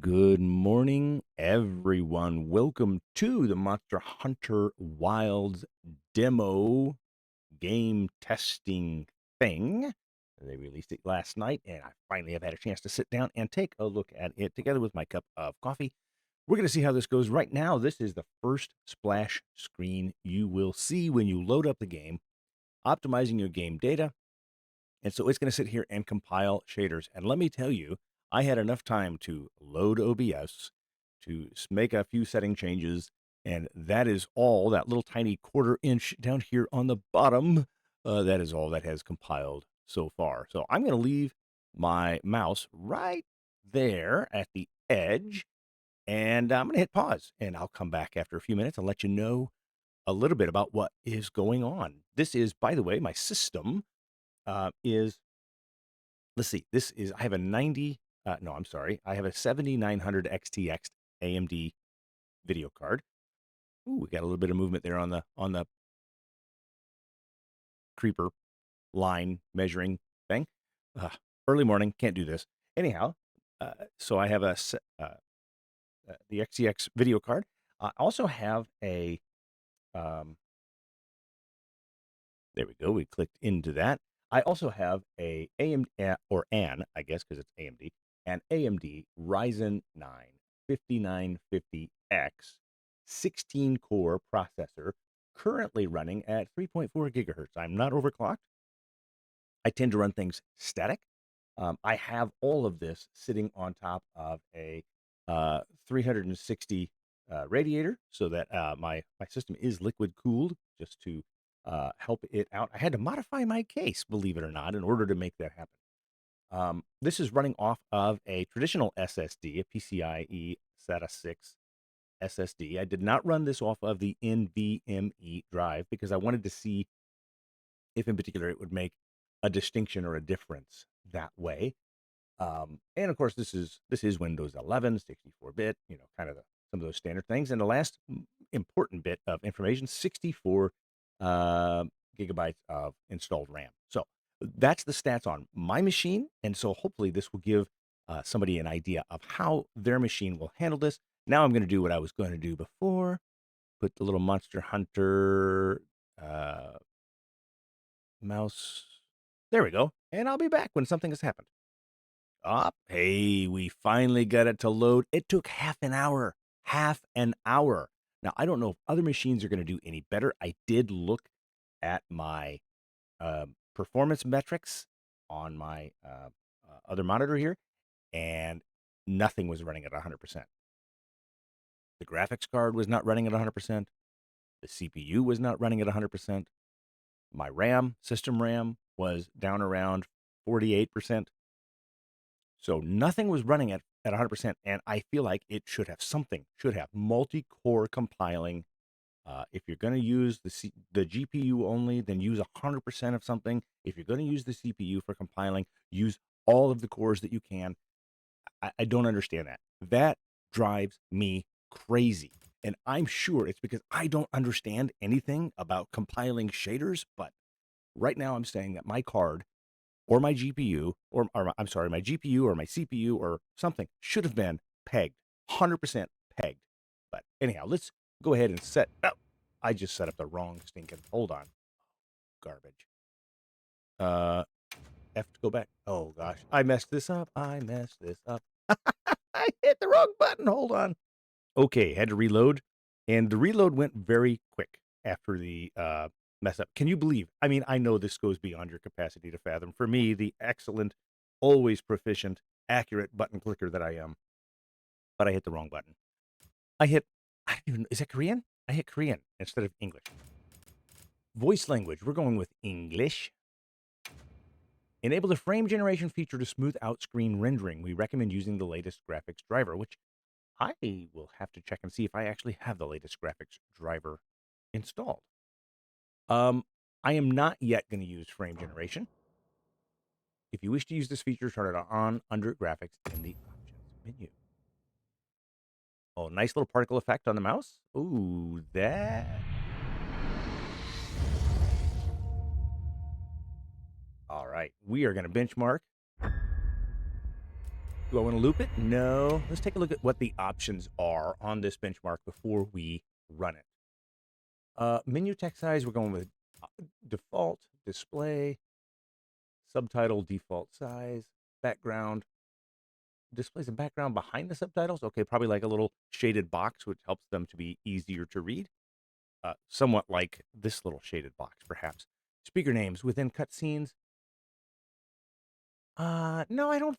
Good morning, everyone. Welcome to the Monster Hunter Wilds demo game testing thing. They released it last night, and I finally have had a chance to sit down and take a look at it together with my cup of coffee. We're going to see how this goes. Right now, this is the first splash screen you will see when you load up the game, optimizing your game data. And so it's going to sit here and compile shaders. And let me tell you, I had enough time to load OBS, to make a few setting changes, and that is all, that little tiny quarter-inch down here on the bottom, that is all that has compiled so far. So I'm going to leave my mouse right there at the edge, and I'm going to hit pause, and I'll come back after a few minutes and let you know a little bit about what is going on. This is, by the way, my system is let's see, this is, I have a 90, no, I'm sorry, I have a 7900 XTX AMD video card. Ooh, we got a little bit of movement there on the creeper line measuring thing. Early morning, can't do this. Anyhow, so I have the XTX video card. I also have a, um, there we go, we clicked into that. I also have a AMD, or an, I guess, because it's AMD, an AMD Ryzen 9 5950X 16 core processor, currently running at 3.4 gigahertz. I'm not overclocked. I tend to run things static. I have all of this sitting on top of a 360 radiator, so that my system is liquid cooled, just to help it out. I had to modify my case, believe it or not, in order to make that happen. This is running off of a traditional SSD, a PCIe SATA 6 SSD. I did not run this off of the NVMe drive because I wanted to see if, in particular, it would make a distinction or a difference that way. And of course, this is Windows 11, 64-bit, kind of some of those standard things. And the last important bit of information: 64 gigabytes of installed RAM. So that's the stats on my machine, and so hopefully this will give somebody an idea of how their machine will handle this. Now I'm going to do what I was going to do before: put the little Monster Hunter mouse. There we go, and I'll be back when something has happened. Hey, we finally got it to load. It took half an hour. Half an hour. Now, I don't know if other machines are going to do any better. I did look at my performance metrics on my other monitor here, and nothing was running at 100%. The graphics card was not running at 100%. The CPU was not running at 100%. My RAM, system RAM, was down around 48%. So nothing was running at 100%, and I feel like it should have multi-core compiling. If you're going to use the GPU only, then use 100% of something. If you're going to use the CPU for compiling, use all of the cores that you can. I don't understand that. That drives me crazy. And I'm sure it's because I don't understand anything about compiling shaders, but right now I'm saying that my card or my GPU, or I'm sorry, my GPU or my CPU or something should have been pegged, 100% pegged. But anyhow, let's go ahead and set up. I just set up the wrong stinking, hold on, garbage. Have to go back. Oh gosh, I messed this up. I hit the wrong button. Hold on. Okay, had to reload, and the reload went very quick after the mess up. Can you believe? I mean, I know this goes beyond your capacity to fathom. For me, the excellent, always proficient, accurate button clicker that I am, but I hit the wrong button. I don't even, is that Korean? I hit Korean instead of English. Voice language, we're going with English. Enable the frame generation feature to smooth out screen rendering. We recommend using the latest graphics driver, which I will have to check and see if I actually have the latest graphics driver installed. I am not yet going to use frame generation. If you wish to use this feature, turn it on under graphics in the options menu. Oh, nice little particle effect on the mouse. Ooh, that. All right, we are going to benchmark Do I want to loop it? No. Let's take a look at what the options are on this benchmark before we run it. Menu text size, we're going with default, display, subtitle, default size, background. Displays a background behind the subtitles. Okay, probably like a little shaded box, which helps them to be easier to read. Somewhat like this little shaded box, perhaps. Speaker names within cutscenes. No, I don't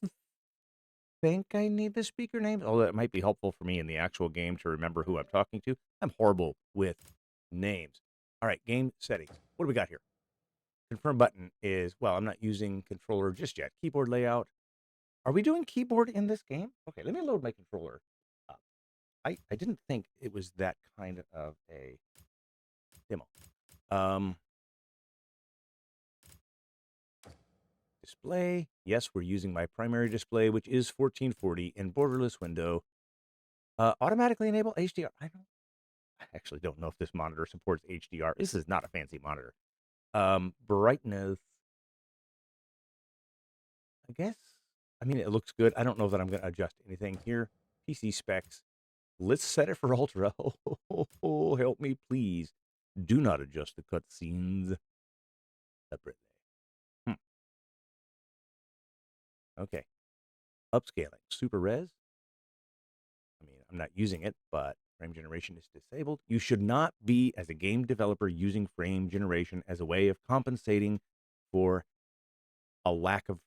think I need the speaker names, although it might be helpful for me in the actual game to remember who I'm talking to. I'm horrible with names. All right, game settings. What do we got here? Confirm button is, well, I'm not using controller just yet. Keyboard layout. Are we doing keyboard in this game? Okay, let me load my controller up. I didn't think it was that kind of a demo. Display. Yes, we're using my primary display, which is 1440 in borderless window. Automatically enable HDR. I actually don't know if this monitor supports HDR. This is not a fancy monitor. Brightness. I guess. I mean, it looks good. I don't know that I'm going to adjust anything here. PC specs. Let's set it for ultra. Oh, help me, please. Do not adjust the cutscenes separately. Okay. Upscaling. Super res. I mean, I'm not using it, but frame generation is disabled. You should not be, as a game developer, using frame generation as a way of compensating for a lack of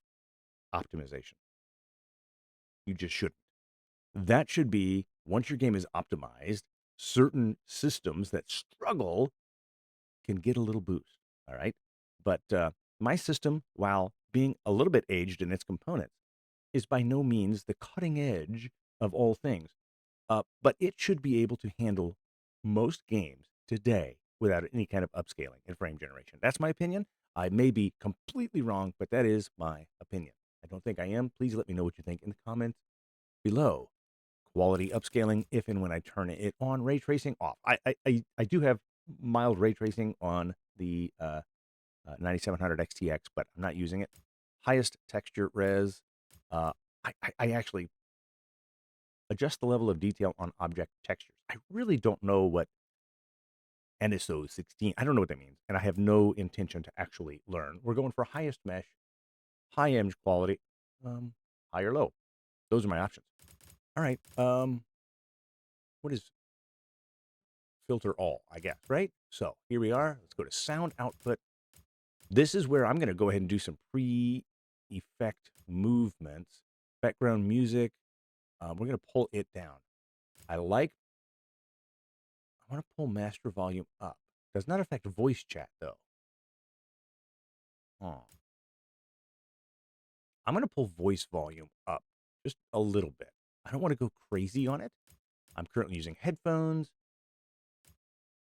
optimization. You just shouldn't. That should be, once your game is optimized, certain systems that struggle can get a little boost. All right. But my system, while being a little bit aged in its components, is by no means the cutting edge of all things. But it should be able to handle most games today without any kind of upscaling and frame generation. That's my opinion. I may be completely wrong, but that is my opinion. I don't think I am. Please let me know what you think in the comments below. Quality upscaling, if and when I turn it on. Ray tracing off. I do have mild ray tracing on the 9700 XTX, but I'm not using it. Highest texture res. I actually adjust the level of detail on object textures. I really don't know what NSO 16, I don't know what that means, and I have no intention to actually learn. We're going for highest mesh, high image quality, high or low. Those are my options. All right. What is filter all, I guess, right? So here we are. Let's go to sound output. This is where I'm going to go ahead and do some pre-effect movements. Background music. We're going to pull it down. I want to pull master volume up. Does not affect voice chat, though. Oh. I'm going to pull voice volume up just a little bit. I don't want to go crazy on it. I'm currently using headphones.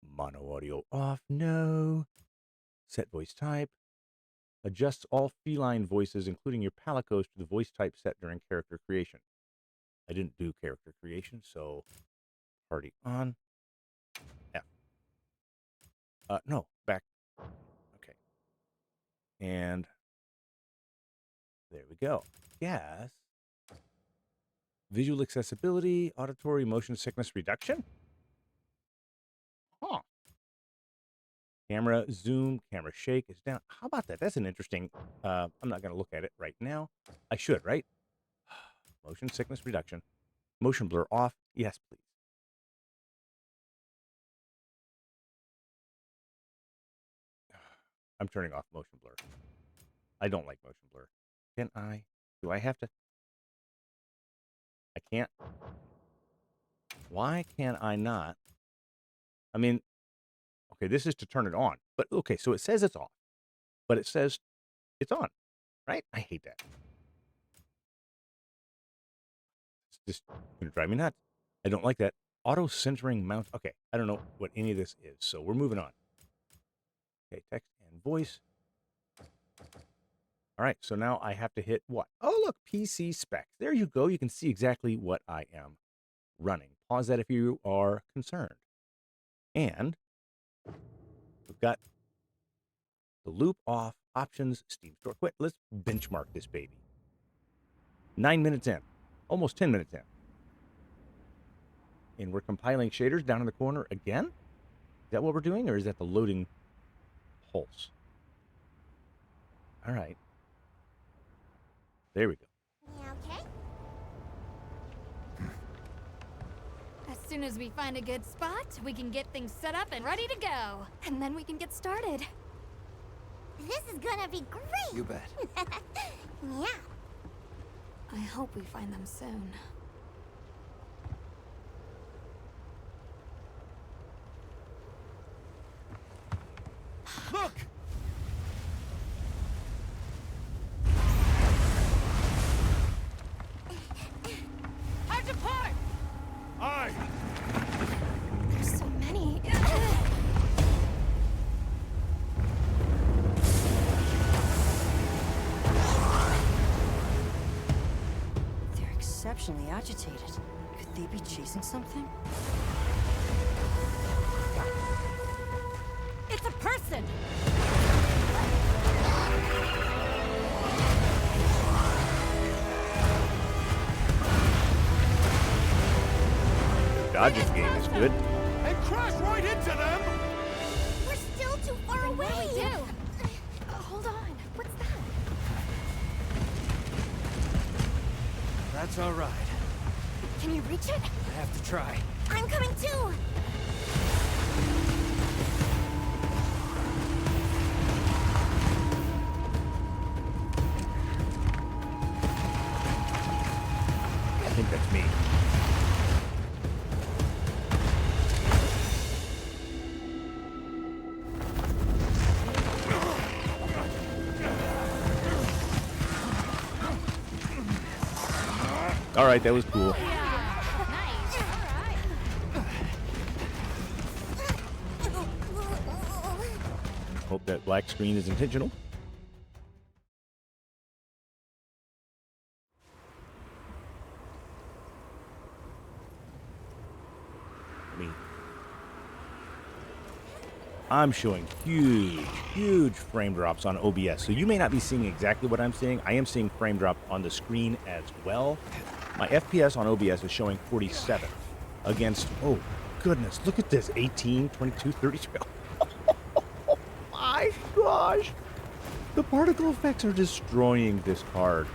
Mono audio off. No. Set voice type. Adjusts all feline voices, including your palicos, to the voice type set during character creation. I didn't do character creation, so party on. F. No, back. Okay. And there we go. Yes. Visual accessibility, auditory motion sickness reduction. Huh. Camera zoom, camera shake is down. How about that? That's an interesting. I'm not going to look at it right now. I should, right? Motion sickness reduction. Motion blur off. Yes, please. I'm turning off motion blur. I don't like motion blur. Can I? Do I have to? I can't. Why can I not? I mean, okay, this is to turn it on. But okay, so it says it's off, but it says it's on, right? I hate that. It's just going to drive me nuts. I don't like that. Auto centering mount. Okay, I don't know what any of this is, so we're moving on. Okay, text and voice. All right, so now I have to hit what? Oh, look, PC specs. There you go. You can see exactly what I am running. Pause that if you are concerned. And we've got the loop off, options, Steam Store quit. Let's benchmark this baby. 9 minutes in. Almost 10 minutes in. And we're compiling shaders down in the corner again? Is that what we're doing, or is that the loading pulse? All right. There we go. Yeah, okay. As soon as we find a good spot, we can get things set up and ready to go. And then we can get started. This is gonna be great! You bet. Yeah. I hope we find them soon. Look! Hard to port! Aye! There's so many. They're exceptionally agitated. Could they be chasing something? It's a person! The dodging game is good. And crash right into them! We're still too far away! What do we do? Hold on. What's that? That's all right. Can you reach it? I have to try. I'm coming too! I think that's me. All right, that was cool. Nice. All right. Hope that black screen is intentional. I'm showing huge frame drops on OBS. So you may not be seeing exactly what I'm seeing. I am seeing frame drop on the screen as well. My FPS on OBS is showing 47 against, oh goodness, look at this, 18, 22, 33. Oh my gosh. The particle effects are destroying this card.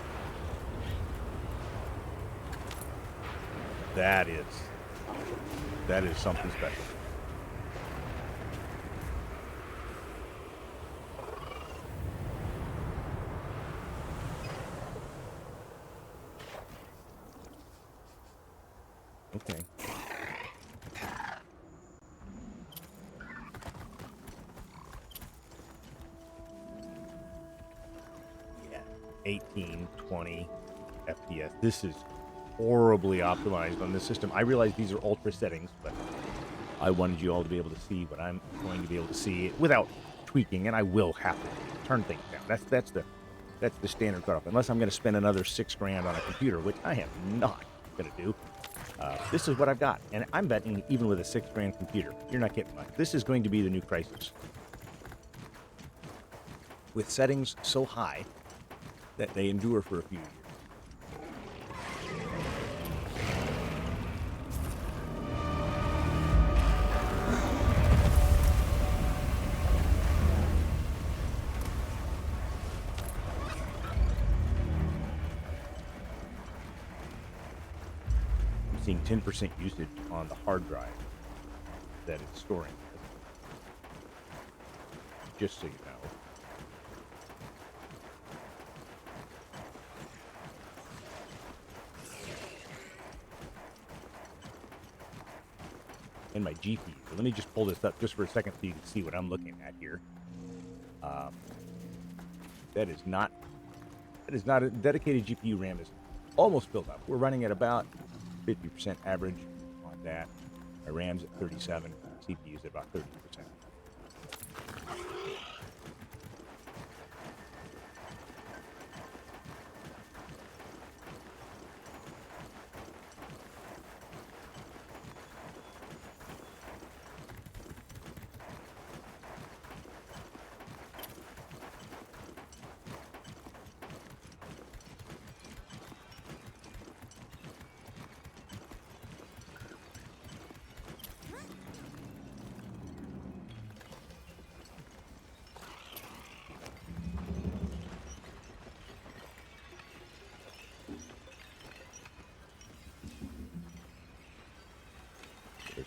That is something special. Okay. Yeah. 18, 20 FPS. This is horribly optimized on this system. I realize these are ultra settings, but I wanted you all to be able to see what I'm going to be able to see without tweaking, and I will have to turn things down. That's the standard cutoff. Unless I'm going to spend another $6,000 on a computer, which I am not going to do. This is what I've got, and I'm betting even with a $6,000 computer, you're not getting much. This is going to be the new Crisis, with settings so high that they endure for a few years. Seeing 10% usage on the hard drive that it's storing. Just so you know. And my GPU. Let me just pull this up just for a second so you can see what I'm looking at here. That is not a dedicated GPU RAM is almost filled up. We're running at about 50% average on that. My RAM's at 37, CPU's at about 30%.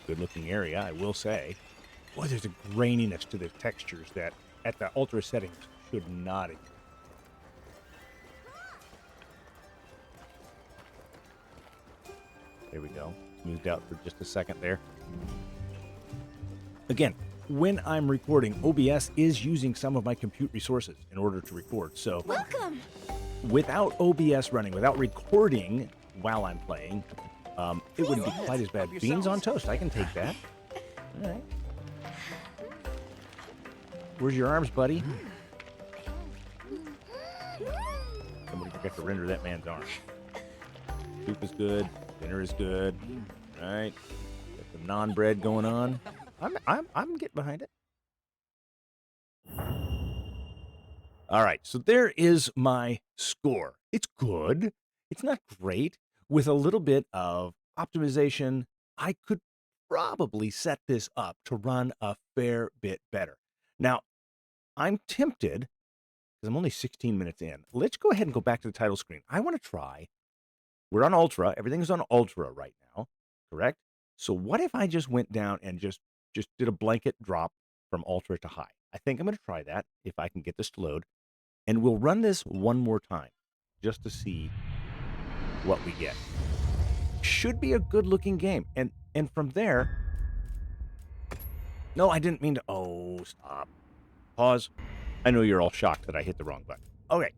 good-looking area, I will say. Boy, there's a graininess to the textures that, at the ultra settings, should not exist. There we go. Smoothed out for just a second there. Again, when I'm recording, OBS is using some of my compute resources in order to record. So Welcome. without OBS running, without recording while I'm playing, it wouldn't be quite as bad. Beans on toast. I can take that. All right. Where's your arms, buddy? Somebody forgot to render that man's arm. Soup is good. Dinner is good. All right. Got some non-bread going on. I'm getting behind it. All right. So there is my score. It's good. It's not great. With a little bit of optimization, I could probably set this up to run a fair bit better. Now, I'm tempted, because I'm only 16 minutes in. Let's go ahead and go back to the title screen. I want to try. We're on Ultra. Everything's on Ultra right now, correct? So what if I just went down and just did a blanket drop from Ultra to High? I think I'm going to try that if I can get this to load. And we'll run this one more time just to see what we get. Should be a good-looking game. And from there... No, I didn't mean to... Oh, stop. Pause. I know you're all shocked that I hit the wrong button. Okay.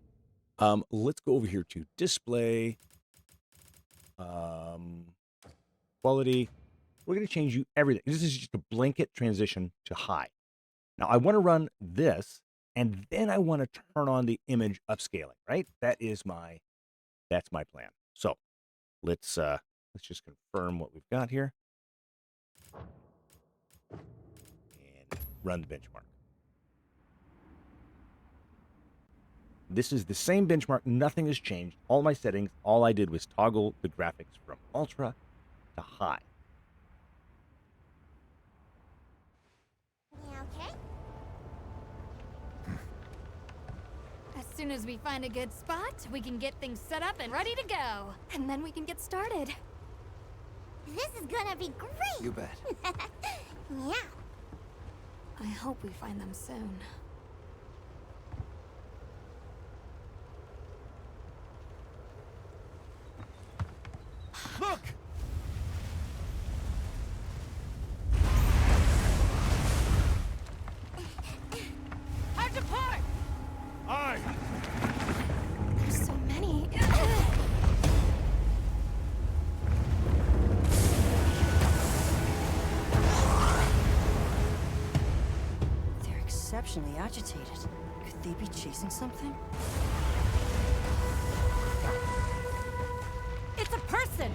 Let's go over here to display. Quality. We're going to change you everything. This is just a blanket transition to high. Now, I want to run this, and then I want to turn on the image upscaling, right? That's my plan. So let's just confirm what we've got here. And run the benchmark. This is the same benchmark. Nothing has changed. All my settings, all I did was toggle the graphics from Ultra to High. Yeah, okay. As soon as we find a good spot, we can get things set up and ready to go. And then we can get started. This is gonna be great. You bet. Yeah. I hope we find them soon. Look! Hard to park! Aye! There's so many. They're exceptionally agitated. Could they be chasing something? It's a person!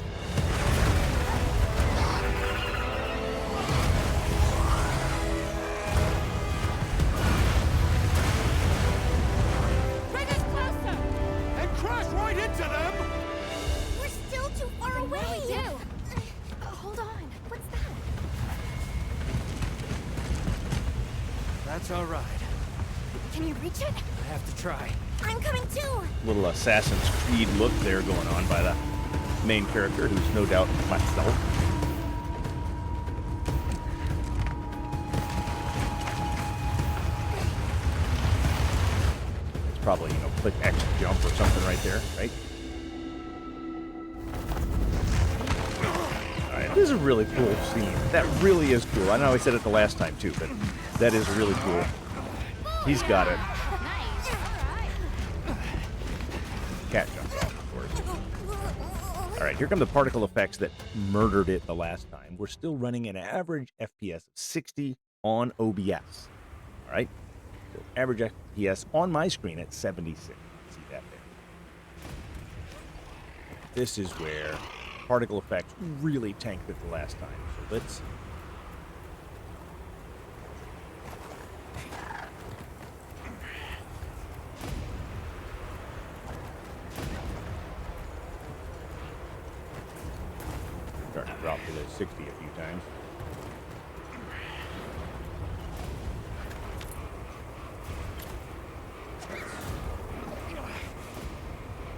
Bring us closer. And crash right into them! We're still too far away. What do we do? Hold on. What's that? That's all right. Can you reach it? I have to try. I'm coming too. Little Assassin's Creed look there going on by the main character, who's no doubt myself. It's probably, click X jump or something right there, right? All right, this is a really cool scene. That really is cool. I know I said it the last time too, but that is really cool. He's got it. Nice. All right. Cat jump off, of course. All right, here come the particle effects that murdered it the last time. We're still running an average FPS of 60 on OBS. All right, so average FPS on my screen at 76. See that there? This is where particle effects really tanked it the last time. So let's... Starting to drop below 60 a few times.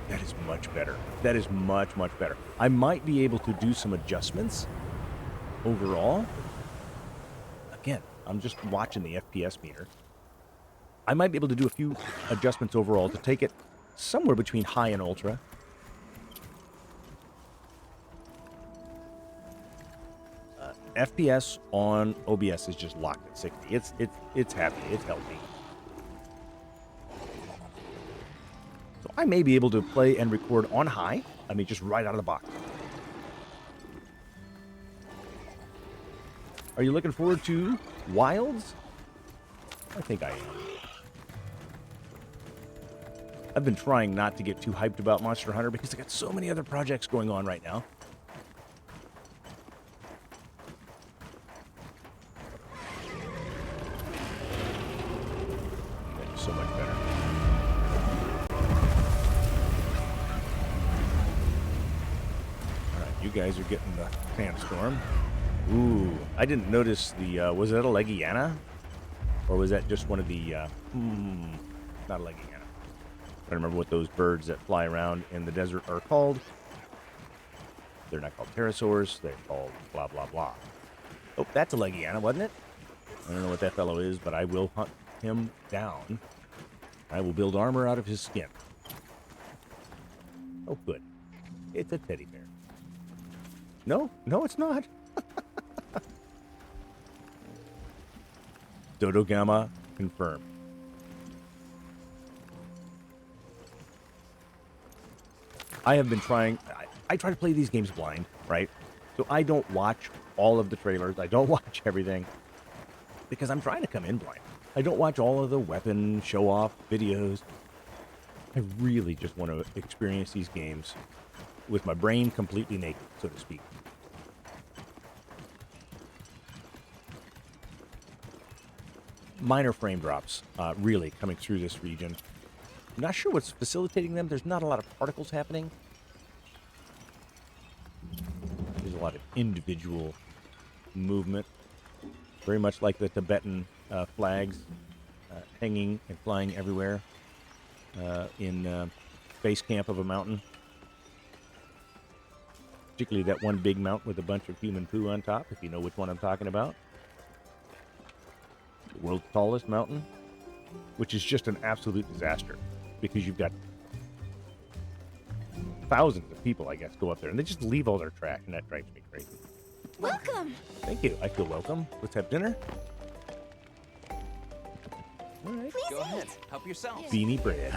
That is much better. That is much, much better. I might be able to do some adjustments overall. Again, I'm just watching the FPS meter. I might be able to do a few adjustments overall to take it somewhere between high and ultra. FPS on OBS is just locked at 60. It's happy. It's healthy. So I may be able to play and record on high. I mean, just right out of the box. Are you looking forward to Wilds? I think I am. I've been trying not to get too hyped about Monster Hunter because I got so many other projects going on right now. That's so much better. All right, you guys are getting the sandstorm. Ooh, I didn't notice the, was that a Legiana? Or was that just one of the, not a Legiana. I don't remember what those birds that fly around in the desert are called. They're not called pterosaurs, they're called blah, blah, blah. Oh, that's a Legiana, wasn't it? I don't know what that fellow is, but I will hunt him down. I will build armor out of his skin. Oh, good. It's a teddy bear. No, no, it's not. Dodo Gamma confirmed. I have been trying, I try to play these games blind, right? So I don't watch all of the trailers. I don't watch everything because I'm trying to come in blind. I don't watch all of the weapon show-off videos. I really just want to experience these games with my brain completely naked, so to speak. Minor frame drops, really, coming through this region. I'm not sure what's facilitating them. There's not a lot of particles happening. There's a lot of individual movement. Very much like the Tibetan flags hanging and flying everywhere in base camp of a mountain. Particularly that one big mountain with a bunch of human poo on top, if you know which one I'm talking about. The world's tallest mountain, which is just an absolute disaster because you've got thousands of people, I guess, go up there and they just leave all their trash, and that drives me crazy. Welcome. Thank you. I feel welcome. Let's have dinner. All right. Please Go eat. ahead. Help yourself. Beanie bread.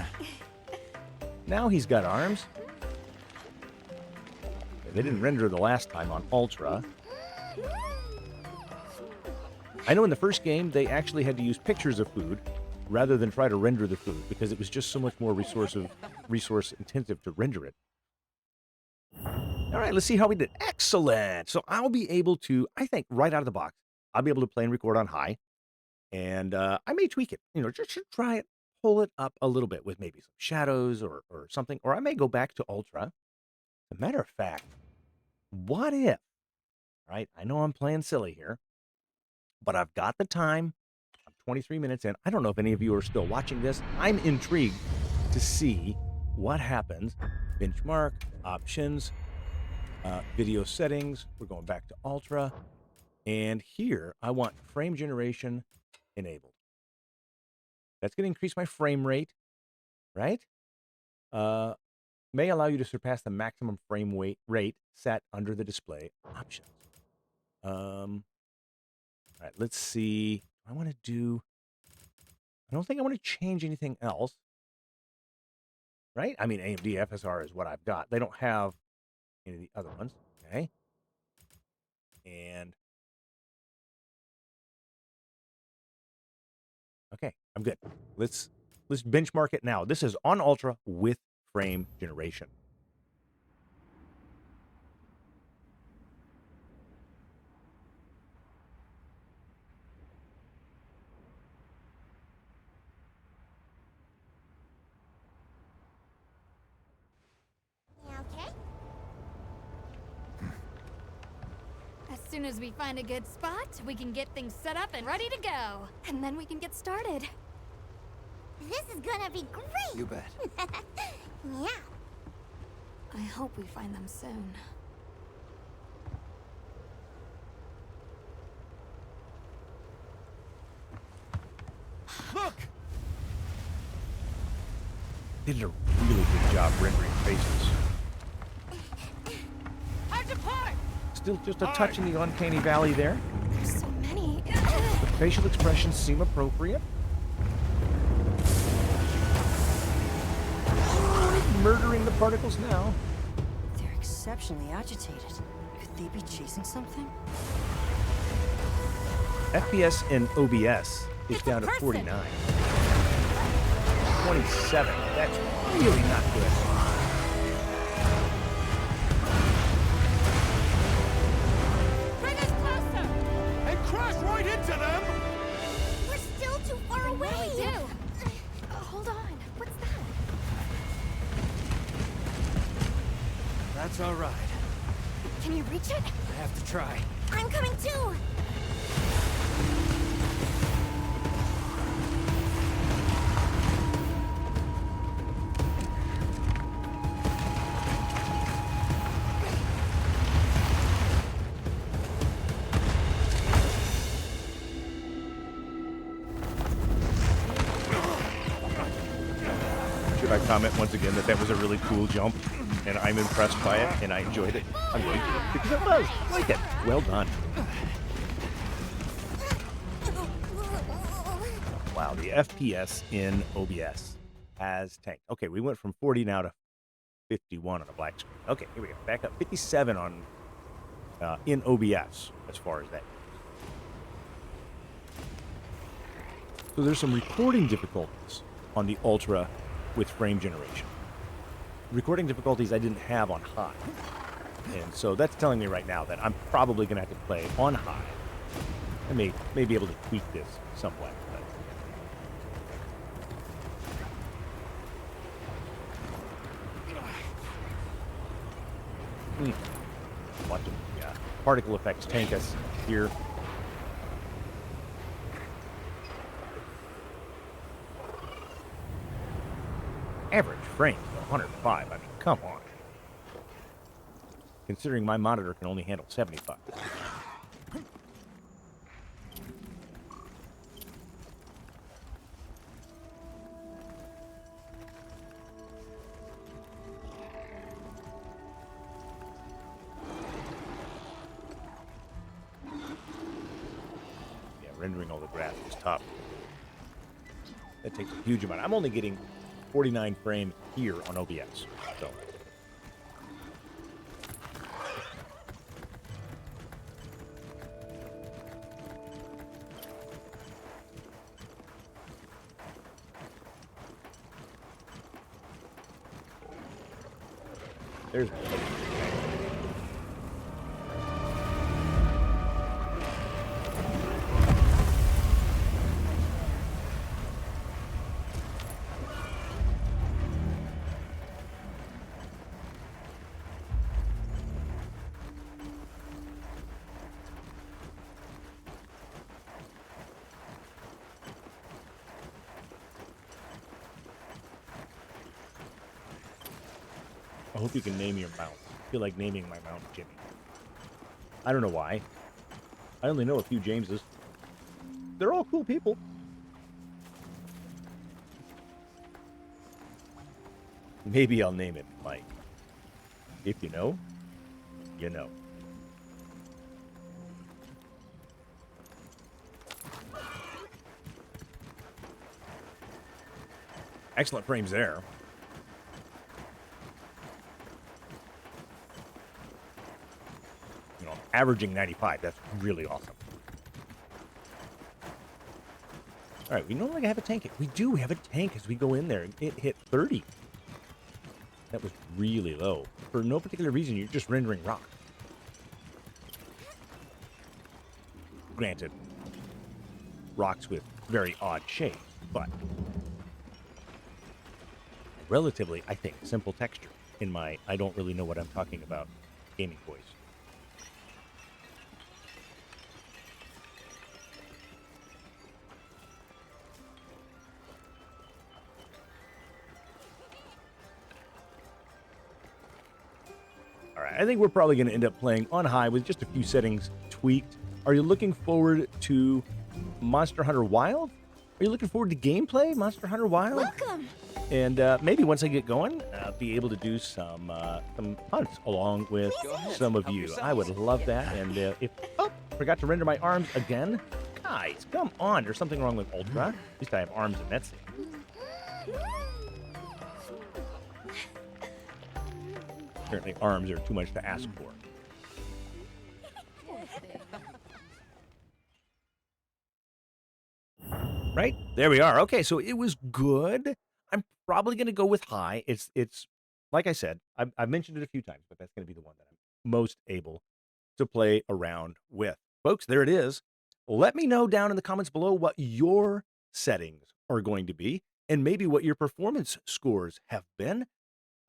Now he's got arms. They didn't render the last time on Ultra. I know in the first game they actually had to use pictures of food rather than try to render the food because it was just so much more resource intensive to render it. All right, let's see how we did. Excellent. So I'll be able to, I think, right out of the box, I'll be able to play and record on high. And I may tweak it, just to try it, pull it up a little bit with maybe some shadows or something. Or I may go back to Ultra. As a matter of fact, what if, right? I know I'm playing silly here, but I've got the time. I'm 23 minutes in. I don't know if any of you are still watching this. I'm intrigued to see what happens. Benchmark, options, video settings. We're going back to Ultra. And here, I want frame generation enabled. That's going to increase my frame rate, right? May allow you to surpass the maximum frame rate set under the display options. All right, let's see. I don't think I want to change anything else. Right? I mean, AMD FSR is what I've got. They don't have any of the other ones. Okay. And okay, I'm good. Let's benchmark it now. This is on Ultra with frame generation. You okay? As soon as we find a good spot, we can get things set up and ready to go. And then we can get started. This is gonna be great. You bet. Yeah. I hope we find them soon. They did a really good job rendering faces. Hard to part! Still just a touch in the uncanny valley there. There's so many. The facial expressions seem appropriate. Murdering the particles now. They're exceptionally agitated. Could they be chasing something? FPS in OBS is down to person. 49. 27. That's really not good. Bring us closer! And crash right into them! We're still too far away. What do we do? Hold on. What's that? That's all right. Can you reach it? I have to try. I'm coming too. Should I comment once again that was a really cool jump, and I'm impressed by it, and I enjoyed it. I'm going to, because it was. I like it. Well done. Wow, the FPS in OBS has tanked. Okay, we went from 40 now to 51 on a black screen. Okay, here we go. Back up. 57 on in OBS as far as that goes. So there's some recording difficulties on the Ultra with frame generation. Recording difficulties I didn't have on high. And so that's telling me right now that I'm probably going to have to play on high. I may be able to tweak this somewhat. But watching the particle effects tank us here. Average frames of 105. I mean, come on. Considering my monitor can only handle 75. Yeah, rendering all the graphs is tough. That takes a huge amount. I'm only getting 49 frames here on OBS. So there's I hope you can name your mount. I feel like naming my mount Jimmy. I don't know why. I only know a few Jameses. They're all cool people. Maybe I'll name it Mike. If you know, you know. Excellent frames there. You know, averaging 95. That's really awesome. All right, we no longer have a tank. We do have a tank as we go in there. It hit 30. That was really low. For no particular reason, you're just rendering rock. Granted, rocks with very odd shapes, but relatively, I think, simple texture in my I don't really know what I'm talking about gaming voice. All right, I think we're probably going to end up playing on high with just a few settings tweaked. Are you looking forward to Monster Hunter Wild? Are you looking forward to gameplay, Monster Hunter Wild? Welcome. And maybe once I get going, be able to do some hunts along with some of you. I would love that. And if forgot to render my arms again, guys, come on. There's something wrong with Ultra. At least I have arms in that scene. Apparently, arms are too much to ask for. Right? There we are. Okay, so it was good. I'm probably going to go with high. It's like I said, I've mentioned it a few times, but that's going to be the one that I'm most able to play around with. Folks, there it is. Let me know down in the comments below what your settings are going to be and maybe what your performance scores have been.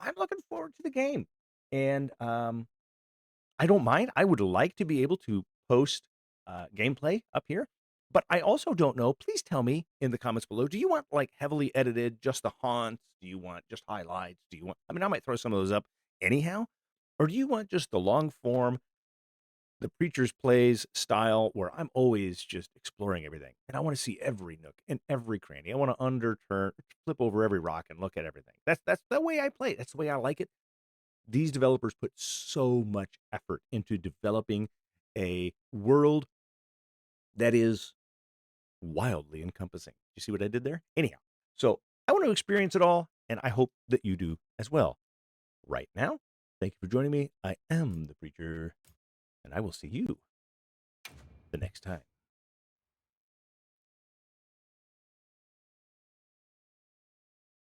I'm looking forward to the game. And I don't mind. I would like to be able to post gameplay up here. But I also don't know. Please tell me in the comments below. Do you want like heavily edited, just the haunts? Do you want just highlights? Do you want, I mean, I might throw some of those up anyhow. Or do you want just the long form, the Preacher's Plays style where I'm always just exploring everything? And I want to see every nook and every cranny. I want to flip over every rock and look at everything. That's the way I play it. That's the way I like it. These developers put so much effort into developing a world that is wildly encompassing. You see what I did there? Anyhow, so I want to experience it all, and I hope that you do as well. Right now, thank you for joining me. I am the Preacher, and I will see you the next time.